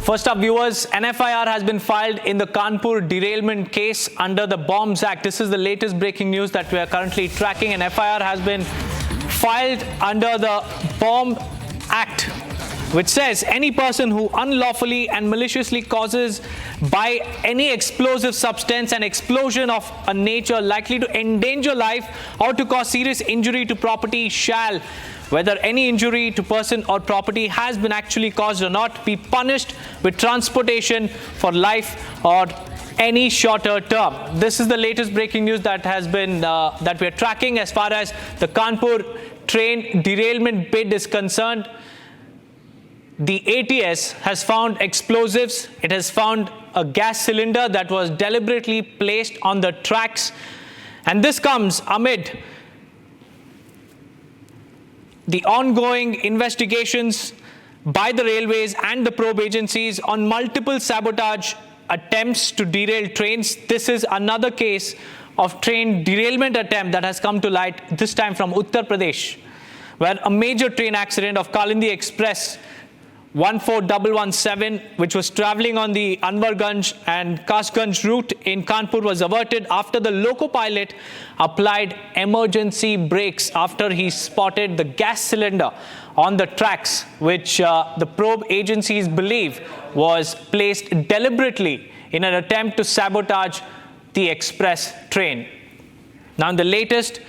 First up, viewers, an FIR has been filed in the Kanpur derailment case under the Bombs Act. This is the latest breaking news that we are currently tracking. An FIR has been filed under the Bomb Act, which says any person who unlawfully and maliciously causes by any explosive substance an explosion of a nature likely to endanger life or to cause serious injury to property shall, whether any injury to person or property has been actually caused or not, be punished with transportation for life or any shorter term. This is the latest breaking news that has been that we are tracking as far as the Kanpur train derailment bid is concerned. The ATS has found explosives. It has found a gas cylinder that was deliberately placed on the tracks, and this comes amid the ongoing investigations by the railways and the probe agencies on multiple sabotage attempts to derail trains. This is another case of train derailment attempt that has come to light, this time from Uttar Pradesh, where a major train accident of Kalindi Express 14117, which was traveling on the Anwarganj and Kasganj route in Kanpur, was averted after the loco pilot applied emergency brakes after he spotted the gas cylinder on the tracks, which the probe agencies believe was placed deliberately in an attempt to sabotage the express train. Now, in the latest,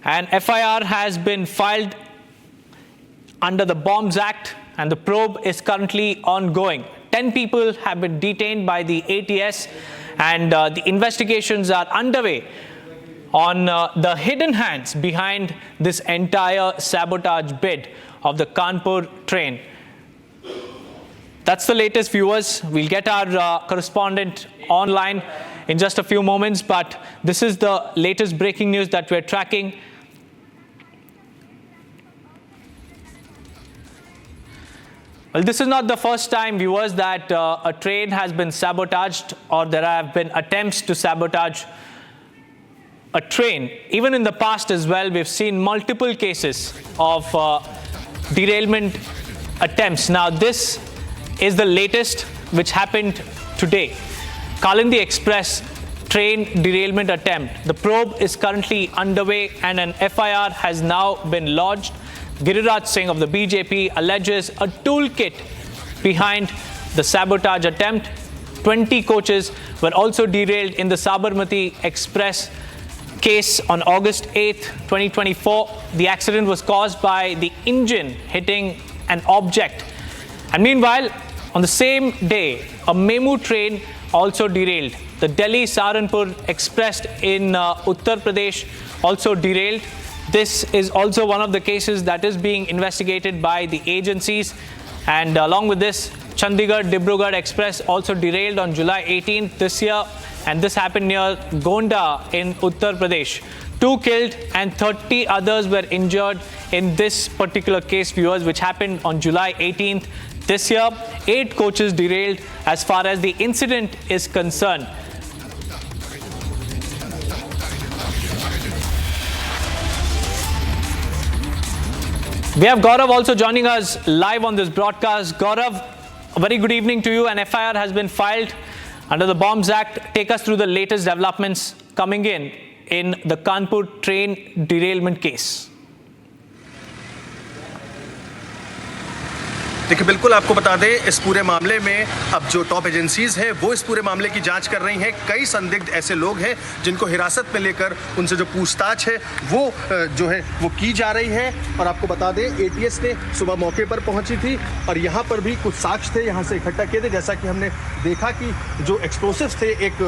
an FIR has been filed under the Bombs Act, and the probe is currently ongoing. 10 people have been detained by the ATS, and the investigations are underway on the hidden hands behind this entire sabotage bid of the Kanpur train. That's the latest, viewers. We'll get our correspondent online in just a few moments, but this is the latest breaking news that we're tracking. Well, this is not the first time, viewers, that a train has been sabotaged or there have been attempts to sabotage a train. Even in the past as well, we've seen multiple cases of derailment attempts. Now, this is the latest, which happened today. Kalindi Express train derailment attempt. The probe is currently underway and an FIR has now been lodged. Giriraj Singh of the BJP alleges a toolkit behind the sabotage attempt. 20 coaches were also derailed in the Sabarmati Express case on August 8, 2024. The accident was caused by the engine hitting an object. And meanwhile, on the same day, a Memu train also derailed. The Delhi-Saharanpur Express in Uttar Pradesh also derailed. This is also one of the cases that is being investigated by the agencies. And along with this, Chandigarh-Dibrugarh Express also derailed on July 18th this year. And this happened near Gonda in Uttar Pradesh. 2 killed and 30 others were injured in this particular case, viewers, which happened on July 18th this year. 8 coaches derailed as far as the incident is concerned. We have Gaurav also joining us live on this broadcast. Gaurav, a very good evening to you. An FIR has been filed under the Bombs Act. Take us through the latest developments coming in the Kanpur train derailment case. देखिए, बिल्कुल आपको बता दें, इस पूरे मामले में अब जो टॉप एजेंसीज हैं वो इस पूरे मामले की जांच कर रही हैं। कई संदिग्ध ऐसे लोग हैं जिनको हिरासत में लेकर उनसे जो पूछताछ है वो जो है वो की जा रही है। और आपको बता दें, एटीएस ने सुबह मौके पर पहुंची थी और यहाँ पर भी कुछ साक्ष्य थे यहाँ से इकट्ठा किए थे। जैसा कि हमने देखा कि जो एक्सप्लोसिव्स थे एक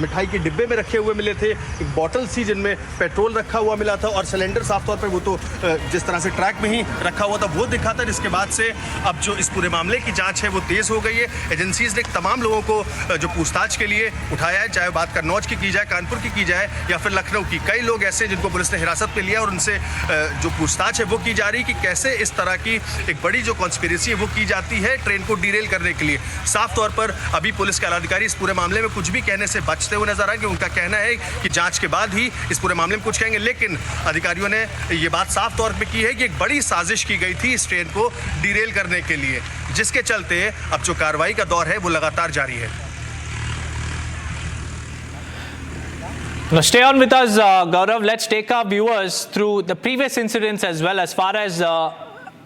मिठाई के डिब्बे में रखे हुए मिले थे, एक बॉटल थी जिनमें पेट्रोल रखा हुआ मिला था और सिलेंडर साफ तौर पर वो तो जिस तरह से ट्रैक में ही रखा हुआ था वो दिखा था। जिसके बाद से अब जो इस पूरे मामले की जांच है वो तेज हो गई है। एजेंसीज ने तमाम लोगों को जो पूछताछ के लिए उठाया है, चाहे बात कन्नौज की जाए, कानपुर की जाए या फिर लखनऊ की। कई लोग ऐसे जिनको पुलिस ने हिरासत में लिया और उनसे जो पूछताछ है वो की जा रही कि कैसे इस तरह की एक बड़ी जो कॉन्स्पिरेसी है वो की जाती है ट्रेन को डीरेल करने के लिए। साफ तौर पर अभी पुलिस के आलाधिकारी इस पूरे मामले में कुछ भी कहने से बचते हुए नजर आएंगे। उनका कहना है कि जांच के बाद ही इस पूरे मामले में कुछ कहेंगे, लेकिन अधिकारियों ने ये बात साफ तौर पर की है कि एक बड़ी साजिश की गई थी इस ट्रेन को डीरेल करने के लिए, जिसके चलते अब जो कार्रवाई का दौर है वो लगातार जारी है। Now stay on with us, Gaurav. Let's take our viewers through the previous incidents as well, as far as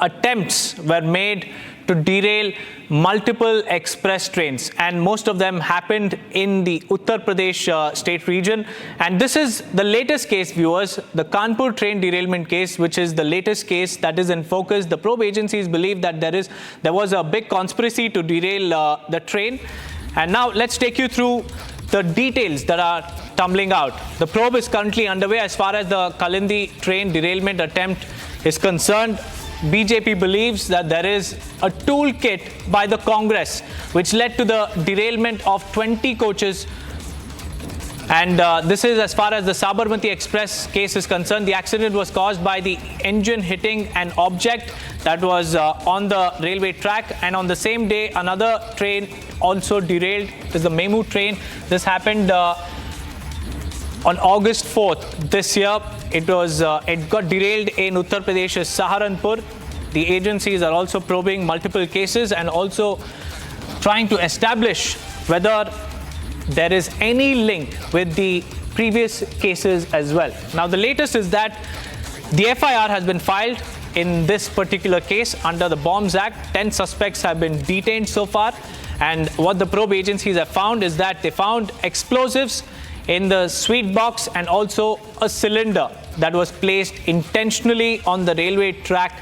attempts were made to derail multiple express trains, and most of them happened in the Uttar Pradesh state region. And this is the latest case, viewers, the Kanpur train derailment case, which is the latest case that is in focus. The probe agencies believe that there was a big conspiracy to derail the train. And now let's take you through the details that are tumbling out. The probe is currently underway as far as the Kalindi train derailment attempt is concerned. BJP believes that there is a toolkit by the Congress which led to the derailment of 20 coaches. And this is as far as the Sabarmati Express case is concerned. The accident was caused by the engine hitting an object that was on the railway track. And on the same day, another train also derailed. It is the Memu train. This happened on August 4th this year. It got derailed in Uttar Pradesh's Saharanpur. The agencies are also probing multiple cases and also trying to establish whether there is any link with the previous cases as well. Now, the latest is that the FIR has been filed in this particular case under the Bombs Act. 10 suspects have been detained so far. And what the probe agencies have found is that they found explosives in the sweet box and also a cylinder that was placed intentionally on the railway track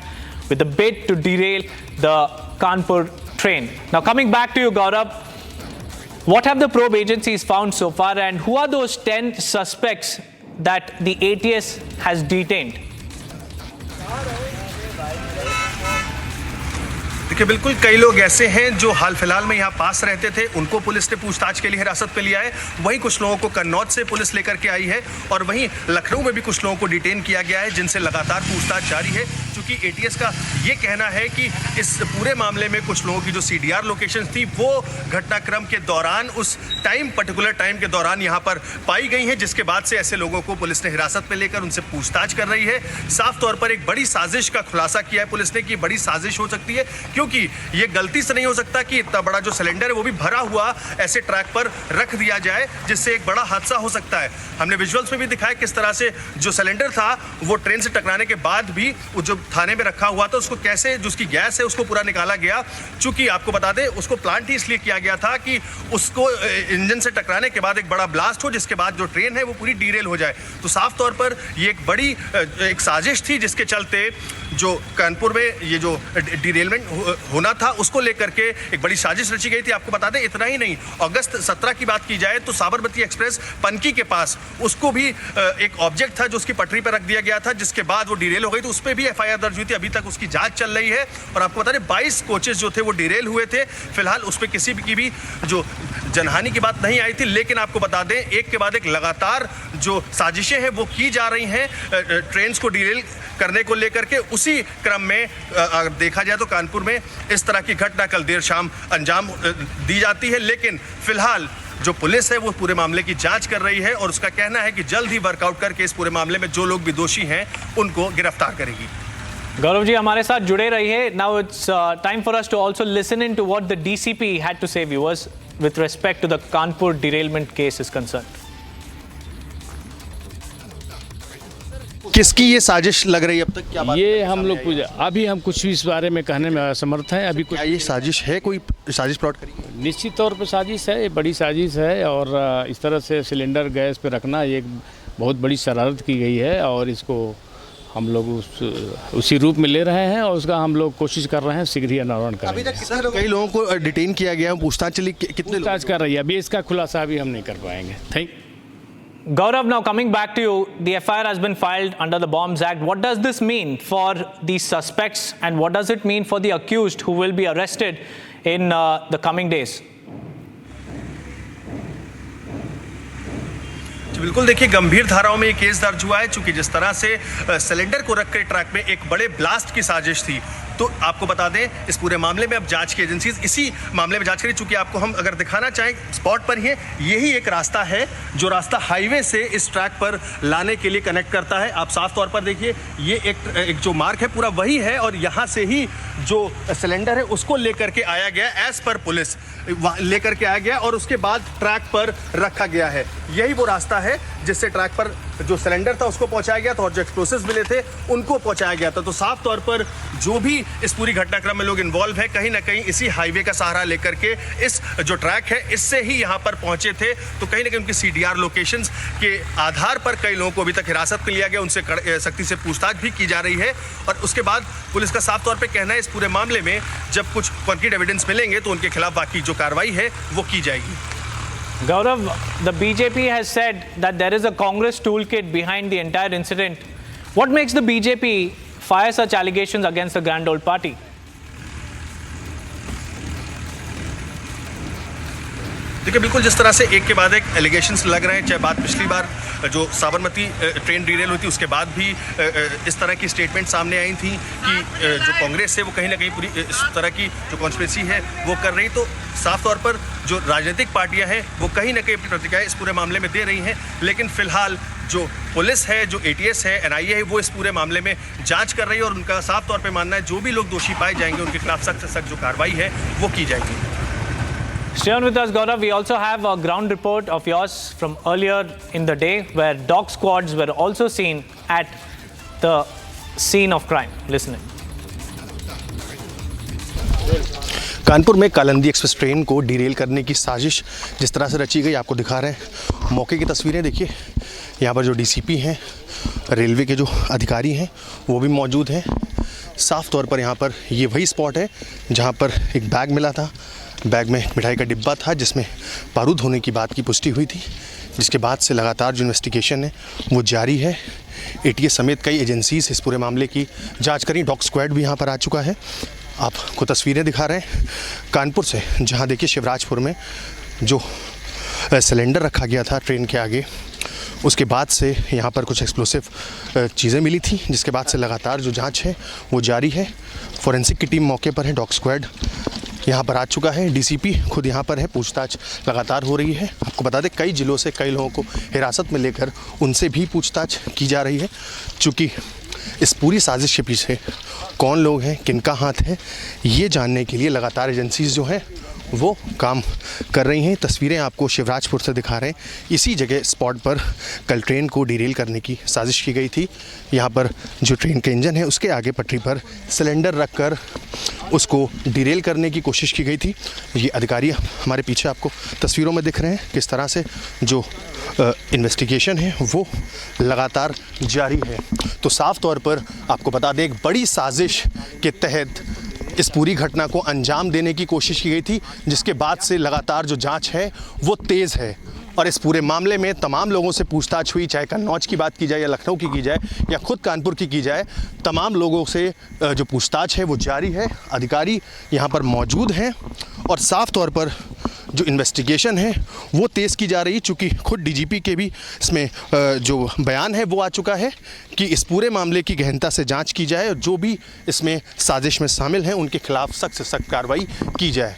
with a bid to derail the Kanpur train. Now, coming back to you, Gaurav, what have the probe agencies found so far, and who are those 10 suspects that the ATS has detained? देखिए, बिल्कुल कई लोग ऐसे हैं जो हाल फिलहाल में यहाँ पास रहते थे, उनको पुलिस ने पूछताछ के लिए हिरासत पे लिया है। वहीं कुछ लोगों को कन्नौज से पुलिस लेकर के आई है और वहीं लखनऊ में भी कुछ लोगों को डिटेन किया गया है, जिनसे लगातार पूछताछ जारी है। क्योंकि एटीएस का ये कहना है कि इस पूरे मामले में कुछ लोगों की जो सीडीआर लोकेशन थी वो घटनाक्रम के दौरान, उस पर्टिकुलर टाइम के दौरान यहाँ पर पाई गई हैं, जिसके बाद से ऐसे लोगों को पुलिस ने हिरासत में लेकर उनसे पूछताछ कर रही है। साफ तौर पर एक बड़ी साजिश का खुलासा किया है पुलिस ने कि बड़ी साजिश हो सकती है, क्योंकि ये गलती से नहीं हो सकता कि इतना बड़ा जो सिलेंडर है वो भी भरा हुआ ऐसे ट्रैक पर रख दिया जाए, जिससे एक बड़ा हादसा हो सकता है। हमने विजुअल्स में भी दिखाया किस तरह से जो सिलेंडर था वो ट्रेन से टकराने के बाद भी वो जो थाने में रखा हुआ था उसको कैसे, जो उसकी गैस है उसको पूरा निकाला गया। चूंकि आपको बता दें, उसको प्लांट ही इसलिए किया गया था कि उसको इंजन से टकराने के बाद एक बड़ा ब्लास्ट हो, जिसके बाद जो ट्रेन है वो पूरी डीरेल हो जाए। तो साफ तौर पर ये एक बड़ी एक साजिश थी, जिसके चलते जो कानपुर में ये जो डीरेलमेंट होना था उसको लेकर के एक बड़ी साजिश रची गई थी। आपको बता दें, इतना ही नहीं, अगस्त 17 की बात की जाए तो साबरमती एक्सप्रेस पनकी के पास उसको भी एक ऑब्जेक्ट था जो उसकी पटरी पर रख दिया गया था, जिसके बाद वो डीरेल हो गई। तो उस पर भी एफआईआर दर्ज हुई थी, अभी तक उसकी जांच चल रही है। और आपको बता दें 22 कोचेस जो थे वो डीरेल हुए थे। फिलहाल उस पर किसी की भी जो जनहानि की बात नहीं आई थी, लेकिन आपको बता दें एक के बाद एक लगातार जो साजिशें हैं वो की जा रही हैं ट्रेन को डीरेल करने को लेकर के। उसी क्रम में अगर देखा जाए तो कानपुर में इस तरह की घटना कल देर शाम अंजाम दी जाती है, लेकिन फिलहाल जो पुलिस है वो पूरे मामले की जांच कर रही है और उसका कहना है कि जल्द ही वर्कआउट करके इस पूरे मामले में जो लोग भी दोषी हैं उनको गिरफ्तार करेगी। गौरव जी हमारे साथ जुड़े रहिए। Now it's time for us to also listen in to what the DCP had to say viewers with respect to the Kanpur derailment case is concerned. किसकी ये साजिश लग रही है अब तक, क्या बात ये हम लोग अभी हम कुछ भी इस बारे में कहने में असमर्थ हैं। अभी कुछ ये साजिश है, कोई साजिश प्लॉट करी है? निश्चित तौर पर साजिश है, ये बड़ी साजिश है और इस तरह से सिलेंडर गैस पे रखना ये एक बहुत बड़ी शरारत की गई है और इसको हम लोग उसी रूप में ले रहे हैं और उसका हम लोग कोशिश कर रहे हैं शीघ्र ही अनावरण करेंगे। अभी तक कई लोगों को डिटेन किया गया, पूछताछ चली, कितने पूछताछ कर रही है, अभी इसका खुलासा अभी हम नहीं कर पाएंगे। Thank Gaurav, now coming back to you, the FIR has been filed under the Bombs Act. What does this mean for these suspects and what does it mean for the accused who will be arrested in the coming days? बिल्कुल देखिए, गंभीर धाराओं में ये case दर्ज हुआ है, चूंकि जिस तरह से सिलेंडर को रख कर ट्रैक में एक बड़े ब्लास्ट की साजिश थी। तो आपको बता दें, इस पूरे मामले में अब जांच की एजेंसीज इसी मामले में जांच करें। चूंकि आपको हम अगर दिखाना चाहें स्पॉट पर ही है, यही एक रास्ता है जो रास्ता हाईवे से इस ट्रैक पर लाने के लिए कनेक्ट करता है। आप साफ तौर पर देखिए, ये एक जो मार्ग है पूरा वही है, और यहाँ से ही जो सिलेंडर है उसको लेकर के आया गया, एज पर पुलिस लेकर के आया गया और उसके बाद ट्रैक पर रखा गया है। यही वो रास्ता है जिससे ट्रैक पर जो सिलेंडर था उसको पहुंचाया गया था और जो एक्सप्लोसिव्स मिले थे उनको पहुंचाया गया था। तो साफ तौर पर जो भी इस पूरी घटनाक्रम में लोग इन्वॉल्व है, कहीं ना कहीं इसी हाईवे का सहारा लेकर के इस जो ट्रैक है इससे ही यहाँ पर पहुंचे थे। तो कहीं ना कहीं उनकी CDR लोकेशंस के आधार पर कई लोगों को अभी तक हिरासत में लिया गया, उनसे सख्ती से पूछताछ भी की जा रही है। और उसके बाद पुलिस का साफ तौर पर कहना है इस पूरे मामले में जब कुछ कॉन्क्रीट एविडेंस मिलेंगे तो उनके खिलाफ बाकी जो कार्रवाई है वो की जाएगी। Gaurav, the BJP has said that there is a Congress toolkit behind the entire incident. What makes the BJP fire such allegations against the Grand Old Party? देखिए, बिल्कुल जिस तरह से एक के बाद एक एलिगेशंस लग रहे हैं, चाहे बात पिछली बार जो साबरमती ट्रेन डिरेल हुई थी उसके बाद भी इस तरह की स्टेटमेंट सामने आई थी कि जो कांग्रेस है वो कहीं ना कहीं पूरी इस तरह की जो कॉन्स्पिरेसी है वो कर रही। तो साफ तौर पर जो राजनीतिक पार्टियां हैं वो कहीं ना कहीं अपनी प्रतिक्रिया इस पूरे मामले में दे रही हैं, लेकिन फिलहाल जो पुलिस है, जो ATS है, NIA है, वो इस पूरे मामले में जाँच कर रही है और उनका साफ तौर पर मानना है जो भी लोग दोषी पाए जाएंगे उनके खिलाफ सख्त से सख्त जो कार्रवाई है वो की जाएगी। Stay on with us, Gaurav. We also have a ground report of yours from earlier in the day where dog squads were also seen at the scene of crime. Listen in. Kanpur में Kalindi express train को Daryl करने की साजिश जिस तरह से रची गई आपको दिखा रहे हैं। मौके की तस्वीरें देखिए, यहाँ पर जो DCP हैं, रेलवे के जो अधिकारी हैं वो भी मौजूद हैं। साफ तौर पर यहाँ पर ये वही स्पॉट है जहाँ पर एक बैग मिला था, बैग में एक मिठाई का डिब्बा था जिसमें बारूद होने की बात की पुष्टि हुई थी, जिसके बाद से लगातार जो इन्वेस्टिगेशन है वो जारी है। ATS समेत कई एजेंसीज इस पूरे मामले की जांच करी, डॉग स्क्वाड भी यहाँ पर आ चुका है। आपको तस्वीरें दिखा रहे हैं कानपुर से, जहाँ देखिए शिवराजपुर में जो सिलेंडर रखा गया था ट्रेन के आगे, उसके बाद से यहाँ पर कुछ एक्सप्लोसिव चीज़ें मिली थी, जिसके बाद से लगातार जो जांच है वो जारी है। फॉरेंसिक की टीम मौके पर है, डॉग स्क्वाड यहाँ पर आ चुका है, DCP खुद यहाँ पर है, पूछताछ लगातार हो रही है। आपको बता दें कई जिलों से कई लोगों को हिरासत में लेकर उनसे भी पूछताछ की जा रही है, चूँकि इस पूरी साजिश के पीछे कौन लोग हैं, किनका हाथ है, ये जानने के लिए लगातार एजेंसीज जो हैं वो काम कर रही हैं। तस्वीरें आपको शिवराजपुर से दिखा रहे हैं। इसी जगह स्पॉट पर कल ट्रेन को डिरेल करने की साजिश की गई थी। यहाँ पर जो ट्रेन का इंजन है उसके आगे पटरी पर सिलेंडर रखकर उसको डिरेल करने की कोशिश की गई थी। ये अधिकारी हमारे पीछे आपको तस्वीरों में दिख रहे हैं, किस तरह से जो इन्वेस्टिगेशन है वो लगातार जारी है। तो साफ तौर पर आपको बता दें, एक बड़ी साजिश के तहत इस पूरी घटना को अंजाम देने की कोशिश की गई थी, जिसके बाद से लगातार जो जांच है वो तेज़ है। और इस पूरे मामले में तमाम लोगों से पूछताछ हुई, चाहे कन्नौज की बात की जाए या लखनऊ की जाए या खुद कानपुर की जाए, तमाम लोगों से जो पूछताछ है वो जारी है। अधिकारी यहाँ पर मौजूद हैं और साफ तौर पर जो इन्वेस्टिगेशन है वो तेज़ की जा रही है, चूँकि खुद DGP के भी इसमें जो बयान है वो आ चुका है कि इस पूरे मामले की गहनता से जांच की जाए और जो भी इसमें साजिश में शामिल हैं उनके खिलाफ सख्त से सख्त कार्रवाई की जाए।